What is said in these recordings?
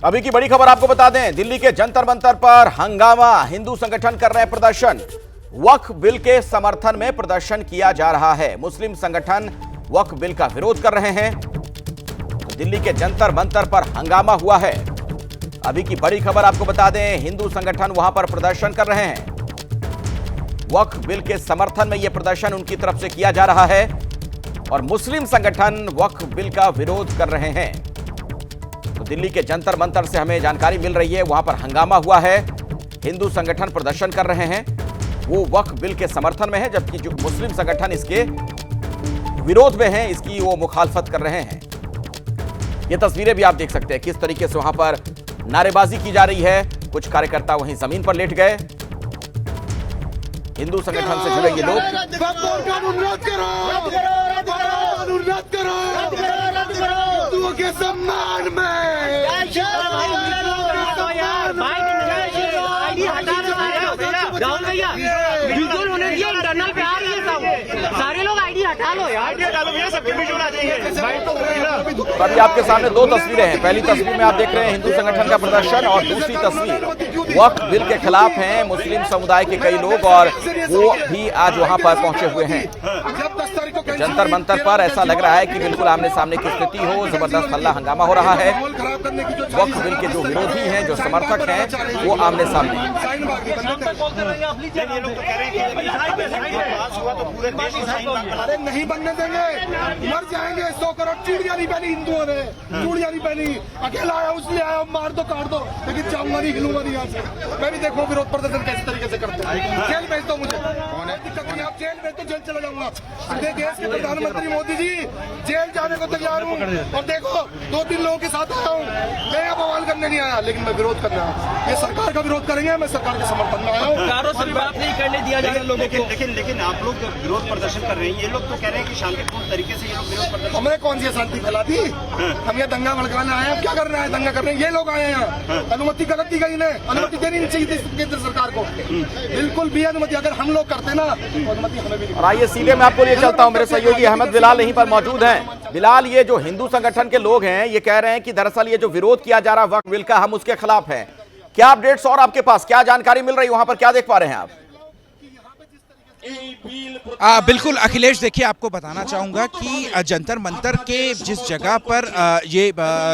अभी की बड़ी खबर आपको बता दें, दिल्ली के जंतर मंतर पर हंगामा, हिंदू संगठन कर रहे हैं प्रदर्शन। वक्फ बिल के समर्थन में प्रदर्शन किया जा रहा है। मुस्लिम संगठन वक्फ बिल का विरोध कर रहे हैं। तो दिल्ली के जंतर मंतर पर हंगामा हुआ है। अभी की बड़ी खबर आपको बता दें, हिंदू संगठन वहां पर प्रदर्शन कर रहे हैं। वक्फ बिल के समर्थन में यह प्रदर्शन उनकी तरफ से किया जा रहा है और मुस्लिम संगठन वक्फ बिल का विरोध कर रहे हैं। तो दिल्ली के जंतर मंतर से हमें जानकारी मिल रही है, वहां पर हंगामा हुआ है। हिंदू संगठन प्रदर्शन कर रहे हैं, वो वक्फ बिल के समर्थन में है, जबकि जो मुस्लिम संगठन इसके विरोध में है, इसकी वो मुखालफत कर रहे हैं। ये तस्वीरें भी आप देख सकते हैं किस तरीके से वहां पर नारेबाजी की जा रही है। कुछ कार्यकर्ता वहीं जमीन पर लेट गए। हिंदू संगठन से जुड़े ये लोग के सम्मान में बिल्कुल उन्हें इंटरनल पे आ रही है, सारे लोग आईडी हटा लो यार, सबके बीच में आ जाएंगे। अभी आपके सामने दो तस्वीरें हैं। पहली तस्वीर में आप देख रहे हैं हिंदू संगठन का प्रदर्शन और दूसरी तस्वीर वक्फ बिल के खिलाफ हैं मुस्लिम समुदाय के कई लोग और वो भी आज वहां पर पहुंचे हुए हैं। जंतर मंतर पर ऐसा लग रहा है कि बिल्कुल आमने सामने की स्थिति हो, जबरदस्त हल्ला हंगामा हो रहा है। वक्फ बिल के जो विरोधी हैं, जो समर्थक हैं, वो आमने सामने। अरे नहीं बनने देंगे, मर जाएंगे। 100 करोड़ चूड़ियां नहीं पहनी हिंदुओं ने, चूड़ियां नहीं पहनी। अकेला आया उसलिए आया, मार दो काट दो, लेकिन जाऊंगा नहीं, हिलूंगा नहीं यहाँ से। मैं भी देखो विरोध प्रदर्शन कैसे तरीके से करते हैं। जेल भेज दो मुझे, दिक्कत नहीं, आप जेल भेज दो, जेल चला जाऊंगा। देश के प्रधानमंत्री मोदी जी जेल जाने को तैयार हूँ। और देखो 2-3 लोगों के साथ आया हूँ, मैं यहाँ बवाल करने नहीं आया, लेकिन मैं विरोध करने आया। ये सरकार का विरोध करेंगे, मैं सरकार के समर्थन में आया हूँ। बात नहीं करने दिया जा रहा लोगों को। लेकिन आप लोग विरोध प्रदर्शन कर रहे हैं, ये लोग तो कह रहे हैं कि शांतिपूर्ण तरीके से ये लोग विरोध प्रदर्शन। हमने कौन सी शांति फैला दी? हम ये दंगा भड़काने आए हैं। क्या कर रहे हैं? दंगा कर रहे हैं ये लोग आए हैं यहाँ। अनुमति गलत दी गई, अनुमति देनी नहीं चाहिए केंद्र सरकार को, बिल्कुल भी अनुमति। अगर हम लोग करते ना तो अनुमति हमें भी। और आइए सीधे मैं आपको लिए चलता हूं, मेरे सहयोगी अहमद बिलाल यहीं पर मौजूद हैं। बिलाल, ये जो हिंदू संगठन के लोग हैं, ये कह रहे हैं कि दरअसल ये जो विरोध किया जा रहा है वक्फ बिल का, हम उसके खिलाफ हैं। क्या अपडेट्स और आपके पास क्या जानकारी मिल रही है, वहां पर क्या देख पा रहे हैं आप? बिल्कुल अखिलेश, देखिए आपको बताना चाहूँगा कि जंतर मंतर के जिस जगह पर ये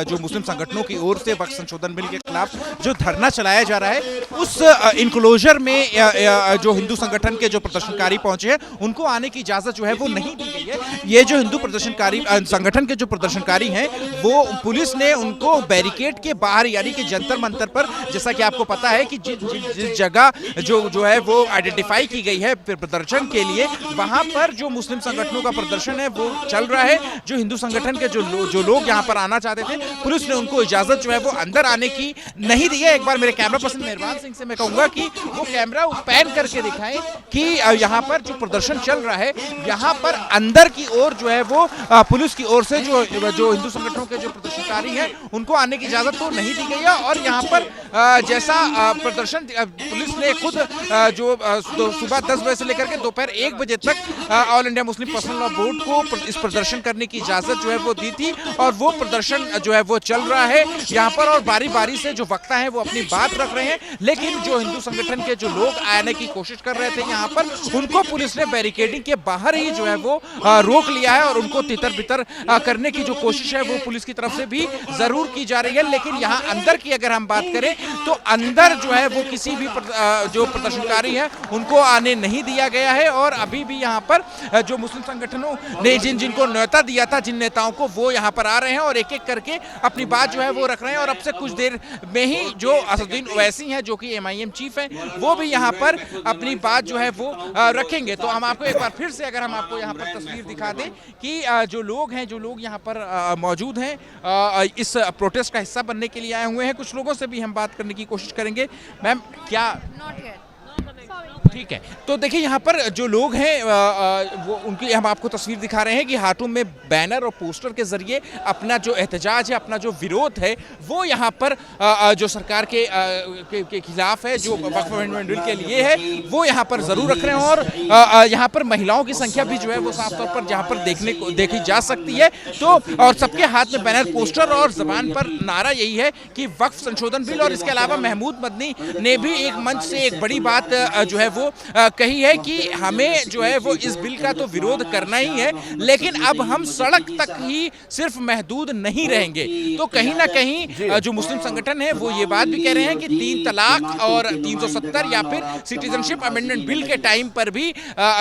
जो मुस्लिम संगठनों की ओर से वक्फ संशोधन बिल के खिलाफ जो धरना चलाया जा रहा है, उस इनक्लोजर में जो हिंदू संगठन के जो प्रदर्शनकारी पहुंचे हैं, उनको आने की इजाज़त जो है वो नहीं दी गई है। ये जो हिंदू प्रदर्शनकारी संगठन के जो प्रदर्शनकारी हैं, वो पुलिस ने उनको बैरिकेड के बाहर यानी कि जंतर मंतर पर, जैसा कि आपको पता है कि जिस जगह जो है वो आइडेंटिफाई की गई है प्रदर्शन के लिए, वहां पर जो मुस्लिम संगठनों का प्रदर्शन है वो चल रहा है। जो हिंदू संगठन के जो लोग यहां पर आना चाहते थे, पुलिस ने उनको इजाजत जो है वो अंदर आने की नहीं दी है। एक बार मेरे कैमरा पर्सन मेहरबान सिंह से मैं कहूंगा कि वो कैमरा पैन करके दिखाएं कि यहां पर जो प्रदर्शन चल रहा है, यहां पर अंदर की ओर जो है वो पुलिस की ओर से जो हिंदू संगठनों के जो प्रदर्शनकारी हैं, उनको आने की इजाजत तो नहीं दी गई है। और यहाँ पर जैसा प्रदर्शन पुलिस ने खुद जो सुबह 10 बजे से लेकर के दोपहर 1 बजे तक all India Muslim personal law board को इस प्रदर्शन करने की इजाजत जो है वो दी थी, और वो प्रदर्शन जो है वो चल रहा है यहाँ पर। और बारी बारी से जो वक्ता है वो अपनी बात रख रहे हैं, लेकिन जो हिंदू संगठन के जो लोग आने की कोशिश कर रहे थे यहाँ पर, उनको पुलिस ने बैरिकेडिंग के बाहर ही जो है वो रोक लिया है। और उनको तितर बितर करने की जो कोशिश है वो पुलिस की तरफ से भी जरूर की जा रही है। लेकिन यहाँ अंदर की अगर हम बात करें तो अंदर जो है वो किसी भी जो प्रदर्शनकारी है उनको आने नहीं दिया गया है। और अभी भी यहाँ पर जो मुस्लिम संगठनों ने जिनको न्योता दिया था, जिन नेताओं को, वो यहाँ पर आ रहे हैं और एक एक करके अपनी बात जो है वो रख रहे हैं। और अब से कुछ देर में ही जो असदुद्दीन ओवैसी हैं, जो कि MIM चीफ हैं, वो भी यहाँ पर अपनी बात जो है वो रखेंगे। तो हम आपको एक बार फिर से अगर हम आपको यहाँ पर तस्वीर दिखा दें कि जो लोग यहाँ पर मौजूद हैं, इस प्रोटेस्ट का हिस्सा बनने के लिए आए हुए हैं। कुछ लोगों से भी हम बात करने की कोशिश करेंगे। मैम, क्या ठीक है, तो देखिए यहाँ पर जो लोग हैं वो उनकी हम आपको तस्वीर दिखा रहे हैं कि हाथों में बैनर और पोस्टर के जरिए अपना जो एहतजाज है, अपना जो विरोध है, वो यहाँ पर जो सरकार के खिलाफ है, जो वक्फ अमेंडमेंट बिल के लिए है, वो यहाँ पर जरूर रख रहे हैं। और यहाँ पर महिलाओं की संख्या भी जो है वो साफ तौर पर यहाँ पर देखी जा सकती है। तो और सबके हाथ में बैनर, पोस्टर और जबान पर नारा यही है कि वक्फ संशोधन बिल। और इसके अलावा महमूद मदनी ने भी एक मंच से एक बड़ी बात जो है वो कही है कि हमें जो है वो इस बिल का तो विरोध करना ही है, लेकिन अब हम सड़क तक ही सिर्फ महदूद नहीं रहेंगे। तो कहीं ना कहीं जो मुस्लिम संगठन है वो ये बात भी कह रहे हैं कि 3 तलाक और 370 या फिर सिटीजनशिप अमेंडमेंट बिल के टाइम पर भी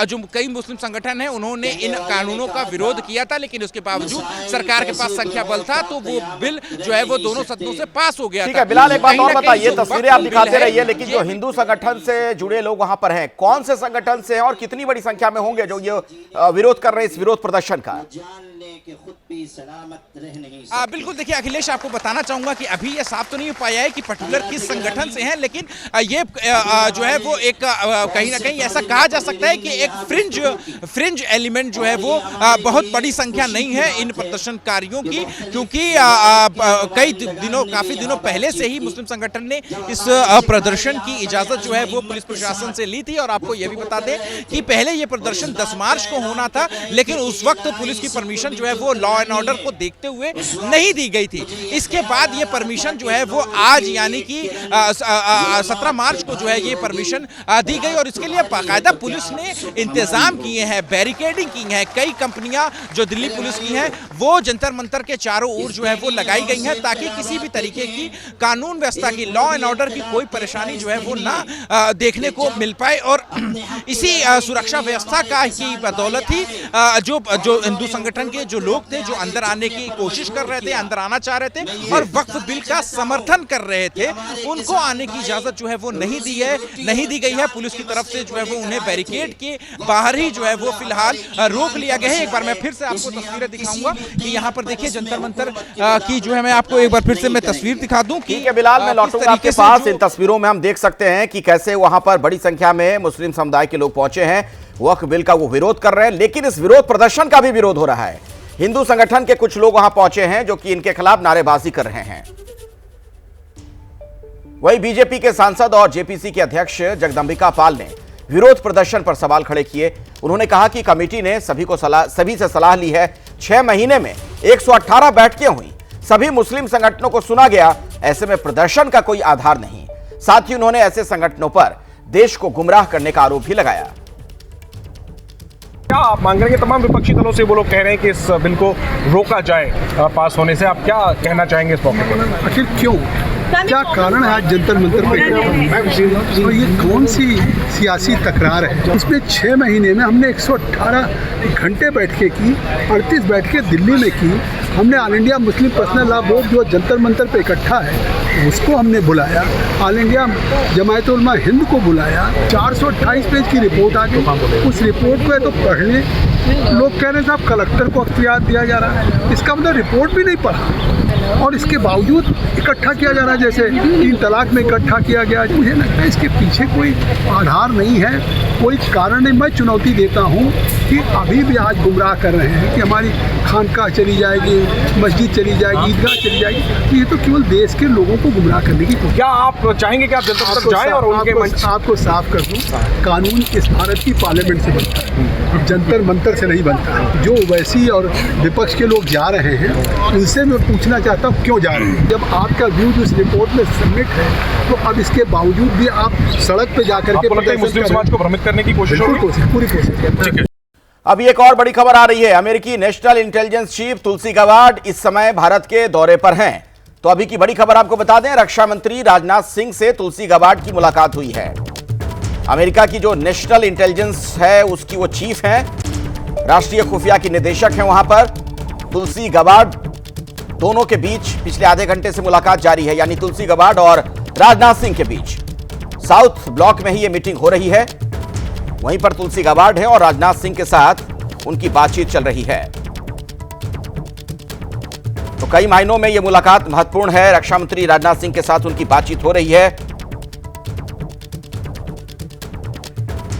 जो कई मुस्लिम संगठन है उन्होंने इन कानूनों का विरोध किया था, लेकिन उसके बावजूद सरकार के पास संख्या बल था तो वो बिल जो है वो दोनों सदनों से पास हो गया। ठीक है बिलाल, एक बात और बताइए, तस्वीरें आप दिखाते रहिए, लेकिन जो हिंदू संगठन से जुड़े लोग वहां पर हैं, कौन से संगठन से हैं और कितनी बड़ी संख्या में होंगे जो ये विरोध कर रहे हैं इस विरोध प्रदर्शन का? बिल्कुल, देखिए अखिलेश, आपको बताना चाहूंगा कि अभी ये साफ तो नहीं हो पाया है कि पर्टिकुलर किस संगठन से हैं, लेकिन ये जो है वो एक कहीं ना कहीं ऐसा कहा जा सकता है कि एक फ्रिंज एलिमेंट जो है वो बहुत बड़ी संख्या नहीं है इन प्रदर्शनकारियों की, क्योंकि काफी दिनों पहले से ही मुस्लिम संगठन ने इस प्रदर्शन की इजाजत जो है वो पुलिस प्रशासन से ली थी। और आपको यह भी बता दें कि पहले ये प्रदर्शन 10 मार्च को होना था, लेकिन उस वक्त पुलिस की परमिशन जो है वो लॉ एंड ऑर्डर को देखते हुए नहीं दी गई थी। इसके बाद ये परमिशन जो है वो आज यानी कि 17 मार्च को जो है ये परमिशन दी गई। और इसके लिए बाकायदा पुलिस ने इंतजाम किए हैं, बैरिकेडिंग की है। कई कंपनियां जो दिल्ली पुलिस की हैं वो जंतर मंतर के चारों ओर जो है वो लगाई गई हैं, ताकि किसी भी तरीके की कानून व्यवस्था की, लॉ एंड ऑर्डर की कोई परेशानी जो है वो ना देखने को मिल पाए। और इसी सुरक्षा व्यवस्था का ही बदौलत ही जो हिंदू संगठन के जो लोग थे, जो अंदर आने की कोशिश कर रहे थे, अंदर आना चाह रहे थे और वक्फ बिल का समर्थन कर रहे थे, उनको आने की इजाजत जो है वो नहीं दी गई है। पुलिस की तरफ से जो है वो उन्हें बैरिकेड के बाहर ही जो है वो फिलहाल रोक लिया गया है। एक बार मैं फिर से आपको तस्वीरें दिखाऊंगा कि यहाँ पर देखिए जंतर मंतर की जो है, मैं आपको एक बार फिर से मैं तस्वीर दिखा दूं कि बिलाल, मैं लौटूंगा आपके पास। इन तस्वीरों में हम देख सकते हैं कि कैसे वहां पर बड़ी संख्या में मुस्लिम समुदाय के लोग पहुंचे हैं, वक्फ बिल का वो विरोध कर रहे हैं, लेकिन इस विरोध प्रदर्शन का भी विरोध हो रहा है। हिंदू संगठन के कुछ लोग वहां पहुंचे हैं जो कि इनके खिलाफ नारेबाजी कर रहे हैं। वहीं बीजेपी के सांसद और जेपीसी के अध्यक्ष जगदंबिका पाल ने विरोध प्रदर्शन पर सवाल खड़े किए। उन्होंने कहा कि कमेटी ने सभी से सलाह ली है। 6 महीने में 118 बैठकें हुई, सभी मुस्लिम संगठनों को सुना गया, ऐसे में प्रदर्शन का कोई आधार नहीं। साथ ही उन्होंने ऐसे संगठनों पर देश को गुमराह करने का आरोप भी लगाया। क्या आप मांग रहे हैं? तमाम विपक्षी दलों से वो लोग कह रहे हैं कि इस बिल को रोका जाए पास होने से, आप क्या कहना चाहेंगे इस मौके पर? आखिर क्यों, क्या कारण है आज जंतर मंतर पे? और ये कौन सी सियासी तकरार है? इसमें 6 महीने में हमने 118 घंटे बैठकें की, 38 बैठकें दिल्ली में की। हमने all India Muslim personal law board जो जंतर मंतर पे इकट्ठा है उसको हमने बुलाया, ऑल इंडिया जमायत उलमा हिंद को बुलाया। 428 पेज की रिपोर्ट आ गई। उस रिपोर्ट को तो पढ़ लें, लोग कह रहे हैं साहब कलेक्टर को अख्तियार दिया जा रहा है। इसका मतलब रिपोर्ट भी नहीं पढ़ा और इसके बावजूद इकट्ठा किया जा रहा है, जैसे 3 तलाक में इकट्ठा किया गया। मुझे लगता है इसके पीछे कोई आधार नहीं है, कोई कारण नहीं। मैं चुनौती देता हूँ कि अभी भी आज गुमराह कर रहे हैं कि हमारी खानकाह चली जाएगी, मस्जिद चली जाएगी, ईदगाह चली जाएगी। ये तो केवल देश के लोगों को गुमराह करने की कोशिश। क्या आप चाहेंगे कि आप जंतर मंतर जाएं और उनके मंच? आपको साफ कर दूं, कानून इस भारत की पार्लियामेंट से बनता है, जंतर मंतर से नहीं बनता। जो ओवैसी और विपक्ष के लोग जा रहे हैं उनसे मैं पूछना चाहता हूँ क्यों जा रहे हैं? जब आपका व्यू जो इस रिपोर्ट में सबमिट है तो अब इसके बावजूद भी आप सड़क पे जाकर के मुस्लिम समाज को भ्रमित करने की कोशिश होगी? पूरी कोशिश। अभी एक और बड़ी खबर आ रही है। अमेरिकी नेशनल इंटेलिजेंस चीफ तुलसी गबार्ड इस समय भारत के दौरे पर हैं। तो अभी की बड़ी खबर आपको बता दें, रक्षा मंत्री राजनाथ सिंह से तुलसी गबार्ड की मुलाकात हुई है। अमेरिका की जो नेशनल इंटेलिजेंस है उसकी वो चीफ हैं, राष्ट्रीय खुफिया की निदेशक हैं वहां पर। तुलसी गबार्ड दोनों के बीच पिछले आधे घंटे से मुलाकात जारी है, यानी तुलसी गबार्ड और राजनाथ सिंह के बीच साउथ ब्लॉक में ही यह मीटिंग हो रही है। वहीं पर तुलसी गबार्ड है और राजनाथ सिंह के साथ उनकी बातचीत चल रही है। तो कई मायनों में यह मुलाकात महत्वपूर्ण है। रक्षा मंत्री राजनाथ सिंह के साथ उनकी बातचीत हो रही है।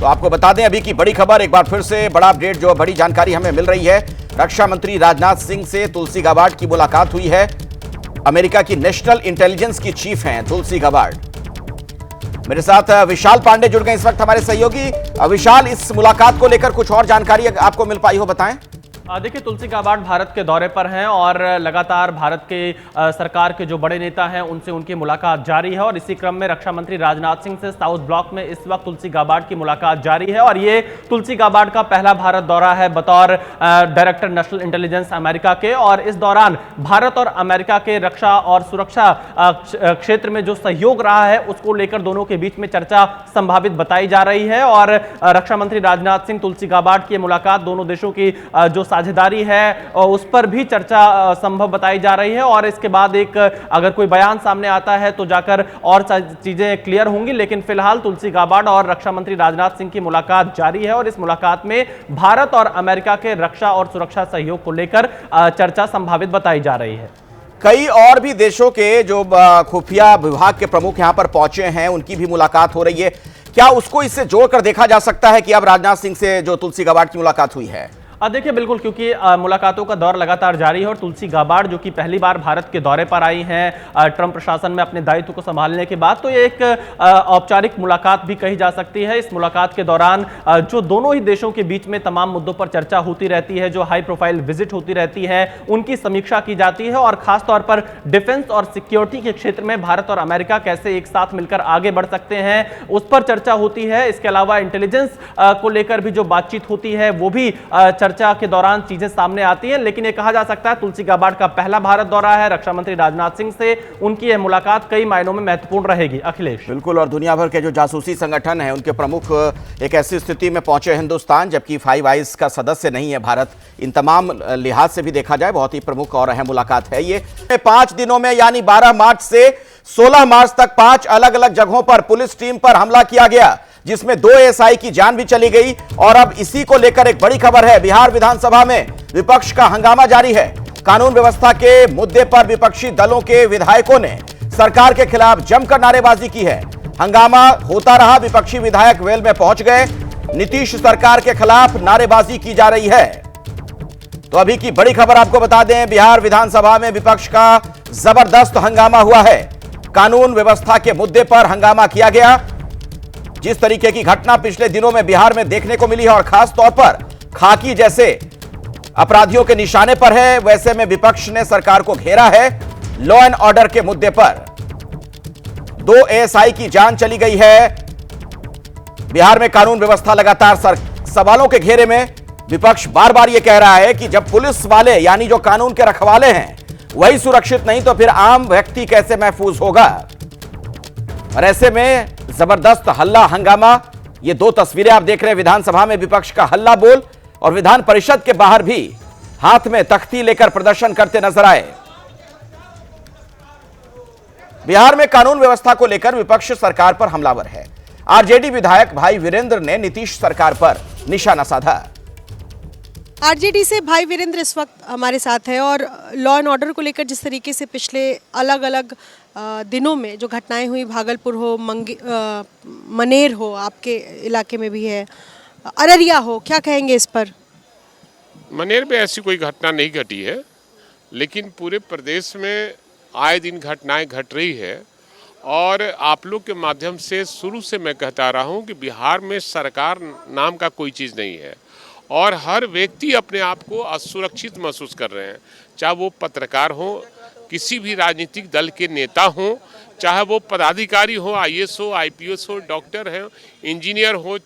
तो आपको बता दें अभी की बड़ी खबर, एक बार फिर से बड़ा अपडेट, जो बड़ी जानकारी हमें मिल रही है। रक्षा मंत्री राजनाथ सिंह से तुलसी गाबार्ड की मुलाकात हुई है। अमेरिका की नेशनल इंटेलिजेंस की चीफ हैं तुलसी गाबार्ड। मेरे साथ विशाल पांडे जुड़ गए इस वक्त हमारे सहयोगी। विशाल, इस मुलाकात को लेकर कुछ और जानकारी आपको मिल पाई हो, बताएं। देखिए, तुलसी गाबार्ड भारत के दौरे पर हैं और लगातार भारत के सरकार के जो बड़े नेता हैं उनसे उनकी मुलाकात जारी है। और इसी क्रम में रक्षा मंत्री राजनाथ सिंह से साउथ ब्लॉक में इस वक्त तुलसी गाबार्ड की मुलाकात जारी है। और ये तुलसी गाबार्ड का पहला भारत दौरा है बतौर डायरेक्टर नेशनल इंटेलिजेंस अमेरिका के। और इस दौरान भारत और अमेरिका के रक्षा और सुरक्षा क्षेत्र में जो सहयोग रहा है उसको लेकर दोनों के बीच में चर्चा संभावित बताई जा रही है। और रक्षा मंत्री राजनाथ सिंह तुलसी गाबार्ड की मुलाकात दोनों देशों की जो साझेदारी है उस पर भी चर्चा संभव बताई जा रही है। और इसके बाद एक अगर कोई बयान सामने आता है तो जाकर और चीजें क्लियर होंगी। लेकिन फिलहाल तुलसी गाबार्ड और रक्षा मंत्री राजनाथ सिंह की मुलाकात जारी है और इस मुलाकात में भारत और अमेरिका के रक्षा और सुरक्षा सहयोग को लेकर चर्चा संभावित बताई जा रही है। कई और भी देशों के जो खुफिया विभाग के प्रमुख यहां पर पहुंचे हैं उनकी भी मुलाकात हो रही है। क्या उसको इससे जोड़कर देखा जा सकता है कि अब राजनाथ सिंह से जो तुलसी गाबार्ड की मुलाकात हुई है? देखिए, बिल्कुल, क्योंकि मुलाकातों का दौर लगातार जारी है और तुलसी गाबार्ड जो कि पहली बार भारत के दौरे पर आई हैं ट्रंप प्रशासन में अपने दायित्व को संभालने के बाद, तो ये एक औपचारिक मुलाकात भी कही जा सकती है। इस मुलाकात के दौरान जो दोनों ही देशों के बीच में तमाम मुद्दों पर चर्चा होती रहती है, जो हाई प्रोफाइल विजिट होती रहती है उनकी समीक्षा की जाती है। और खासतौर पर डिफेंस और सिक्योरिटी के क्षेत्र में भारत और अमेरिका कैसे एक साथ मिलकर आगे बढ़ सकते हैं उस पर चर्चा होती है। इसके अलावा इंटेलिजेंस को लेकर भी जो बातचीत होती है वो भी चर्चा के दौरान चीजें सामने आती हैं। लेकिन यह कहा जा सकता है तुलसी गाबार्ड का पहला भारत दौरा है। रक्षा मंत्री राजनाथ सिंह से उनकी यह मुलाकात कई मायनों में महत्वपूर्ण रहेगी। अखिलेश, बिल्कुल, और दुनिया भर के जो जासूसी संगठन हैं उनके प्रमुख एक ऐसी स्थिति में पहुंचे हिंदुस्तान जबकि फाइव आइज का सदस्य नहीं है भारत। इन तमाम लिहाज से भी देखा जाए बहुत ही प्रमुख और अहम मुलाकात है ये। 5 दिनों में यानी 12 मार्च से 16 मार्च तक 5 अलग अलग जगहों पर पुलिस टीम पर हमला किया गया, जिसमें 2 एएसआई की जान भी चली गई। और अब इसी को लेकर एक बड़ी खबर है, बिहार विधानसभा में विपक्ष का हंगामा जारी है। कानून व्यवस्था के मुद्दे पर विपक्षी दलों के विधायकों ने सरकार के खिलाफ जमकर नारेबाजी की है। हंगामा होता रहा, विपक्षी विधायक वेल में पहुंच गए। नीतीश सरकार के खिलाफ नारेबाजी की जा रही है। तो अभी की बड़ी खबर आपको बता दें, बिहार विधानसभा में विपक्ष का जबरदस्त हंगामा हुआ है। कानून व्यवस्था के मुद्दे पर हंगामा किया गया। जिस तरीके की घटना पिछले दिनों में बिहार में देखने को मिली है और खास तौर पर खाकी जैसे अपराधियों के निशाने पर है, वैसे में विपक्ष ने सरकार को घेरा है लॉ एंड ऑर्डर के मुद्दे पर। 2 एएसआई की जान चली गई है। बिहार में कानून व्यवस्था लगातार सवालों के घेरे में। विपक्ष बार बार यह कह रहा है कि जब पुलिस वाले यानी जो कानून के रखवाले हैं वही सुरक्षित नहीं तो फिर आम व्यक्ति कैसे महफूज होगा। और ऐसे में जबरदस्त हल्ला हंगामा, ये 2 तस्वीरें आप देख रहे हैं विधानसभा में विपक्ष का हल्ला बोल, और विधान परिषद के बाहर भी हाथ में तख्ती लेकर प्रदर्शन करते नजर आए। बिहार में कानून व्यवस्था को लेकर विपक्ष सरकार पर हमलावर है। आरजेडी विधायक भाई वीरेंद्र ने नीतीश सरकार पर निशाना साधा। आरजेडी से भाई वीरेंद्र इस वक्त हमारे साथ है और लॉ एंड ऑर्डर को लेकर जिस तरीके से पिछले अलग अलग दिनों में जो घटनाएं हुई, भागलपुर हो, मनेर हो, आपके इलाके में भी है, अररिया हो, क्या कहेंगे इस पर? मनेर में ऐसी कोई घटना नहीं घटी है, लेकिन पूरे प्रदेश में आए दिन घटनाएं घट रही है। और आप लोग के माध्यम से शुरू से मैं कहता रहा हूं कि बिहार में सरकार नाम का कोई चीज़ नहीं है और हर व्यक्ति अपने आप को असुरक्षित महसूस कर रहे हैं, चाहे वो पत्रकार हो, किसी भी राजनीतिक दल के नेता हो, चाहे वो पदाधिकारी हो, आईएएस हो, आईपीएस हो, डॉक्टर हो, इंजीनियर हो,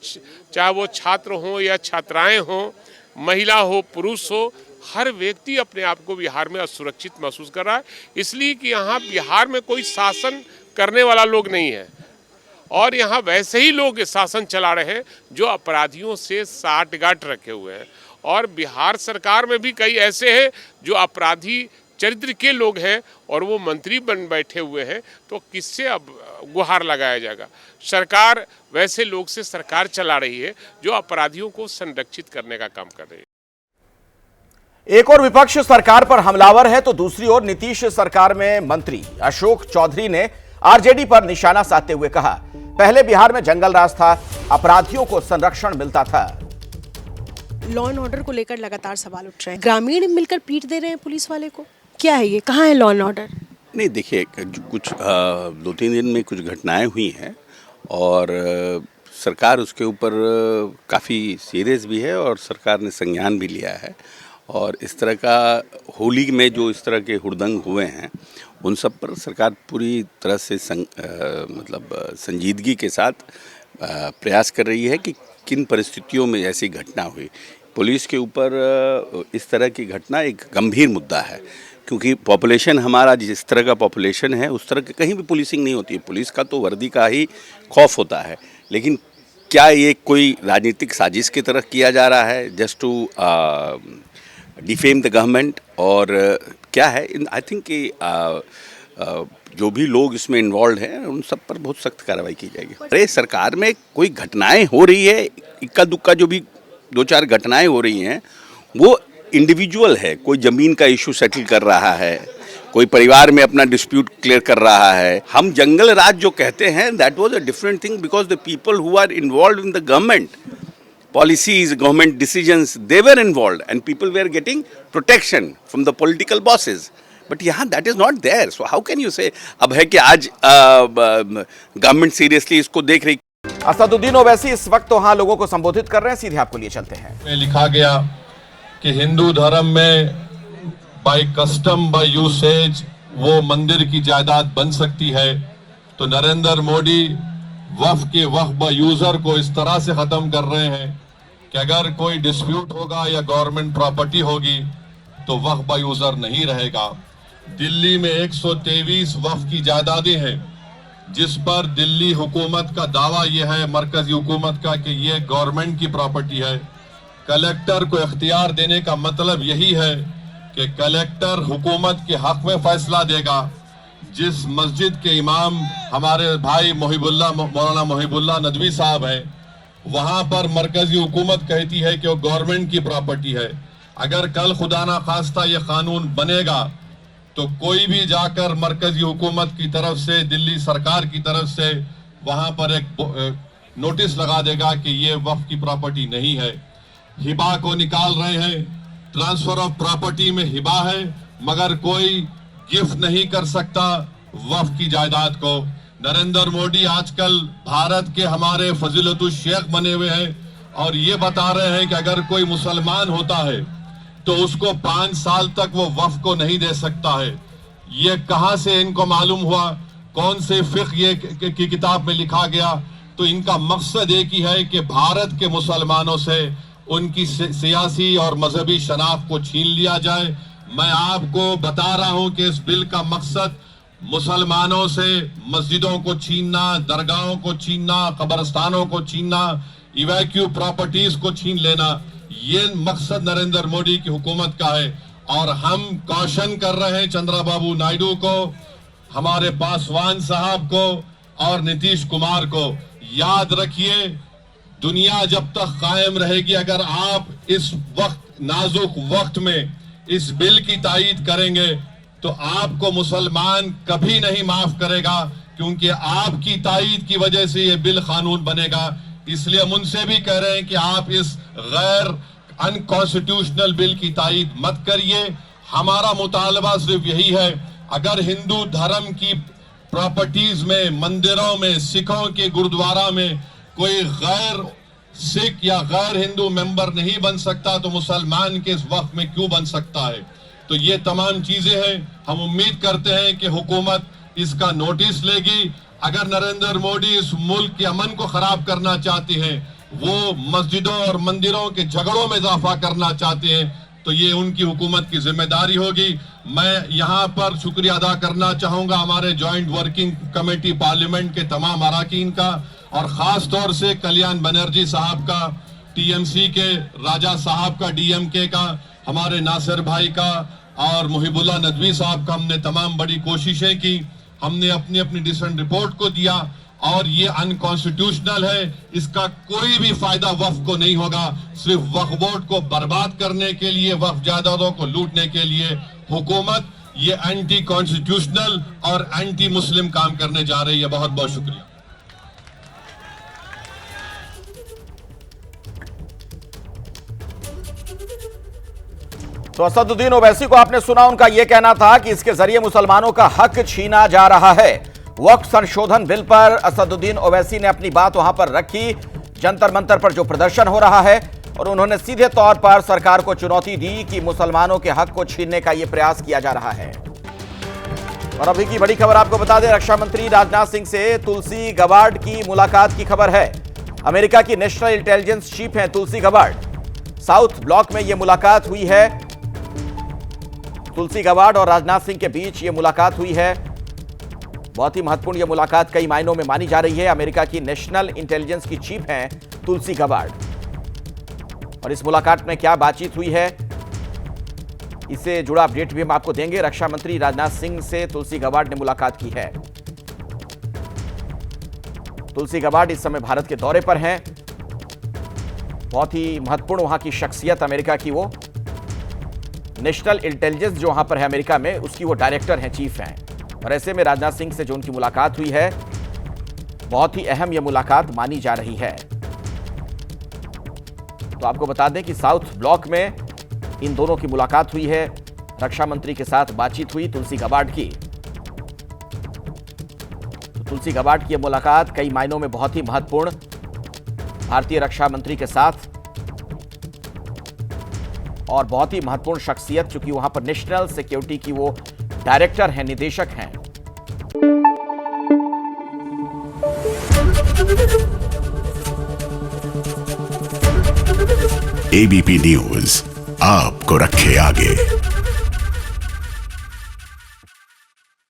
चाहे वो छात्र हो या छात्राएं हो, महिला हो, पुरुष हो, हर व्यक्ति अपने आप को बिहार में असुरक्षित महसूस कर रहा है। इसलिए कि यहाँ बिहार में कोई शासन करने वाला लोग नहीं है और यहाँ वैसे ही लोग शासन चला रहे हैं जो अपराधियों से साठगांठ रखे हुए हैं। और बिहार सरकार में भी कई ऐसे हैं जो अपराधी चरित्र के लोग हैं और वो मंत्री बन बैठे हुए हैं, तो किससे अब गुहार लगाया जाएगा? सरकार वैसे लोग से सरकार चला रही है जो अपराधियों को संरक्षित करने का काम कर रही है। एक और विपक्ष सरकार पर हमलावर है तो दूसरी ओर नीतीश सरकार में मंत्री अशोक चौधरी ने आरजेडी पर निशाना साधते हुए कहा, पहले बिहार में जंगल राज था, अपराधियों को संरक्षण मिलता था। लॉ एंड ऑर्डर को लेकर लगातार सवाल उठ रहे हैं। ग्रामीण मिलकर पीट दे रहे हैं पुलिस वाले को, क्या है ये, कहाँ है लॉ एंड ऑर्डर? नहीं, देखिए, कुछ 2-3 दिन में कुछ घटनाएं हुई हैं और सरकार उसके ऊपर काफ़ी सीरियस भी है और सरकार ने संज्ञान भी लिया है। और इस तरह का होली में जो इस तरह के हुड़दंग हुए हैं उन सब पर सरकार पूरी तरह से संजीदगी के साथ प्रयास कर रही है कि किन परिस्थितियों में ऐसी घटना हुई। पुलिस के ऊपर इस तरह की घटना एक गंभीर मुद्दा है, क्योंकि पॉपुलेशन हमारा जिस तरह का पॉपुलेशन है उस तरह की कहीं भी पुलिसिंग नहीं होती है। पुलिस का तो वर्दी का ही खौफ होता है, लेकिन क्या ये कोई राजनीतिक साजिश की तरह किया जा रहा है just to defame the government, और क्या है? आई थिंक कि जो भी लोग इसमें इन्वॉल्व हैं उन सब पर बहुत सख्त कार्रवाई की जाएगी। अरे सरकार में कोई घटनाएं हो रही है, इक्का दुक्का जो भी 2-4 घटनाएं हो रही हैं वो इंडिविजुअल है। कोई ज़मीन का इशू सेटल कर रहा है, कोई परिवार में अपना डिस्प्यूट क्लियर कर रहा है। हम जंगल राज जो कहते हैं that was a different thing, because the people who are involve in the government policies, government decisions, they were involved and people were getting protection from the political bosses. But यहाँ that is not there. So how can you say अब है कि आज government seriously इसको देख रही। असदुद्दीन ओवैसी इस वक्त तो हाँ लोगों को संबोधित कर रहे हैं, सीधे आपको लिए चलते हैं। में लिखा गया कि हिंदू धर्म में बाय कस्टम बाय यूसेज वो मंदिर की जायदाद बन सकती है, तो नरेंद्र मोदी वक्फ के वक्फ बाय यूजर को इस तरह से खत्म कर रहे हैं कि अगर कोई डिस्प्यूट होगा या गवर्नमेंट प्रॉपर्टी होगी तो वक्फ बाय यूजर नहीं रहेगा। दिल्ली में 123 वक्फ की जायदादें हैं जिस पर दिल्ली हुकूमत का दावा यह है, मरकजी हुकूमत का, कि ये गवर्नमेंट की प्रॉपर्टी है। कलेक्टर को इख्तियार देने का मतलब यही है कि कलेक्टर हुकूमत के हक में फैसला देगा। जिस मस्जिद के इमाम हमारे भाई मौलाना मुहिबुल्लाह नदवी साहब हैं, वहां पर मरकजी हुकूमत कहती है कि वो गवर्नमेंट की प्रॉपर्टी है। अगर कल खुदा ना खास्ता ये कानून बनेगा तो कोई भी जाकर मरकजी हुकूमत की तरफ से, दिल्ली सरकार की तरफ से वहां पर एक नोटिस लगा देगा कि ये वक्फ की प्रॉपर्टी नहीं है। हिबा को निकाल रहे हैं, ट्रांसफर ऑफ प्रॉपर्टी में हिबा है मगर कोई गिफ्ट नहीं कर सकता वक्फ की जायदाद को। नरेंद्र मोदी आजकल भारत के हमारे फजीलतुल शेख बने हुए हैं और ये बता रहे हैं कि अगर कोई मुसलमान होता है तो उसको 5 साल तक वो वक्फ को नहीं दे सकता है। ये कहां से इनको मालूम हुआ? कौन से फिक्र ये की किताब में लिखा गया? तो इनका मकसद एक ही है कि भारत के मुसलमानों से उनकी सियासी और मजहबी शनाख्त को छीन लिया जाए। मैं आपको बता रहा हूं कि इस बिल का मकसद मुसलमानों से मस्जिदों को छीनना, दरगाहों को छीनना, कब्रस्तानों को छीनना, इवैक्यू प्रॉपर्टीज को छीन लेना, ये मकसद नरेंद्र मोदी की हुकूमत का है। और हम कॉशन कर रहे हैं चंद्रबाबू नायडू को, हमारे पासवान साहब को और नीतीश कुमार को, याद रखिए दुनिया जब तक कायम रहेगी, अगर आप इस वक्त नाजुक वक्त में इस बिल की तायीद करेंगे तो आपको मुसलमान कभी नहीं माफ करेगा, क्योंकि आपकी तायीद की वजह से ये बिल कानून बनेगा। इसलिए हम उनसे भी कह रहे हैं कि आप इस गैर अनकॉन्स्टिट्यूशनल बिल की तायीद मत करिए। हमारा मुतालबा सिर्फ यही है, अगर हिंदू धर्म की प्रॉपर्टीज में, मंदिरों में, सिखों के गुरुद्वारा में कोई गैर सिख या गैर हिंदू मेंबर नहीं बन सकता तो मुसलमान के इस वक्त में क्यों बन सकता है? तो ये तमाम चीजें हैं। हम उम्मीद करते हैं कि हुकूमत इसका नोटिस लेगी। अगर नरेंद्र मोदी इस मुल्क के अमन को खराब करना चाहते हैं, वो मस्जिदों और मंदिरों के झगड़ों में इजाफा करना चाहते हैं, तो ये उनकी हुकूमत की जिम्मेदारी होगी। मैं यहाँ पर शुक्रिया अदा करना चाहूंगा हमारे जॉइंट वर्किंग कमेटी पार्लियामेंट के तमाम अराकीन का, और खास तौर से कल्याण बनर्जी साहब का, टीएमसी के राजा साहब का, डीएमके का, हमारे नासिर भाई का और मुहिबुल्लाह नदवी साहब का। हमने तमाम बड़ी कोशिशें की, हमने अपनी अपनी डिसेंट रिपोर्ट को दिया, और ये अनकॉन्स्टिट्यूशनल है, इसका कोई भी फायदा वक्फ को नहीं होगा। सिर्फ वक्फ बोर्ड को बर्बाद करने के लिए, वक्फ जायदादों को लूटने के लिए हुकूमत ये एंटी कॉन्स्टिट्यूशनल और एंटी मुस्लिम काम करने जा रही है। बहुत बहुत शुक्रिया। तो असदुद्दीन ओवैसी को आपने सुना, उनका यह कहना था कि इसके जरिए मुसलमानों का हक छीना जा रहा है। वक्फ संशोधन बिल पर असदुद्दीन ओवैसी ने अपनी बात वहां पर रखी। जंतर मंतर पर जो प्रदर्शन हो रहा है, और उन्होंने सीधे तौर पर सरकार को चुनौती दी कि मुसलमानों के हक को छीनने का यह प्रयास किया जा रहा है। और अभी की बड़ी खबर आपको बता दें, रक्षा मंत्री राजनाथ सिंह से तुलसी गबार्ड की मुलाकात की खबर है। अमेरिका की नेशनल इंटेलिजेंस चीफ हैं तुलसी गबार्ड। साउथ ब्लॉक में यह मुलाकात हुई है। तुलसी गबार्ड और राजनाथ सिंह के बीच यह मुलाकात हुई है। बहुत ही महत्वपूर्ण यह मुलाकात कई मायनों में मानी जा रही है। अमेरिका की नेशनल इंटेलिजेंस की चीफ हैं तुलसी गबार्ड, और इस मुलाकात में क्या बातचीत हुई है, इससे जुड़ा अपडेट भी हम आपको देंगे। रक्षा मंत्री राजनाथ सिंह से तुलसी गबार्ड ने मुलाकात की है। तुलसी गबार्ड इस समय भारत के दौरे पर हैं। बहुत ही महत्वपूर्ण वहां की शख्सियत अमेरिका की, वो नेशनल इंटेलिजेंस जो वहां पर है अमेरिका में, उसकी वो डायरेक्टर हैं, चीफ हैं। और ऐसे में राजनाथ सिंह से जो उनकी मुलाकात हुई है, बहुत ही अहम यह मुलाकात मानी जा रही है। तो आपको बता दें कि साउथ ब्लॉक में इन दोनों की मुलाकात हुई है। रक्षा मंत्री के साथ बातचीत हुई तुलसी गबार्ड की। तो तुलसी गबार्ड की यह मुलाकात कई मायनों में बहुत ही महत्वपूर्ण, भारतीय रक्षा मंत्री के साथ, और बहुत ही महत्वपूर्ण शख्सियत, चूंकि वहां पर नेशनल सिक्योरिटी की वो डायरेक्टर हैं, निदेशक हैं। एबीपी न्यूज आपको रखे आगे।